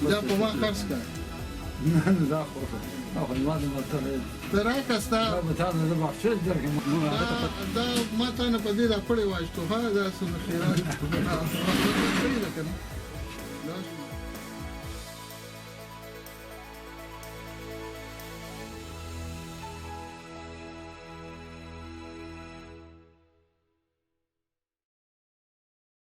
دا په ما خرڅ کړه نه دا خو ما د مطلب ته راکړه ستا به تا نه زه بخښش درکړم دا ما تا نه په دې راپړې وایستو ها دا څه خیرات کړي ده که نه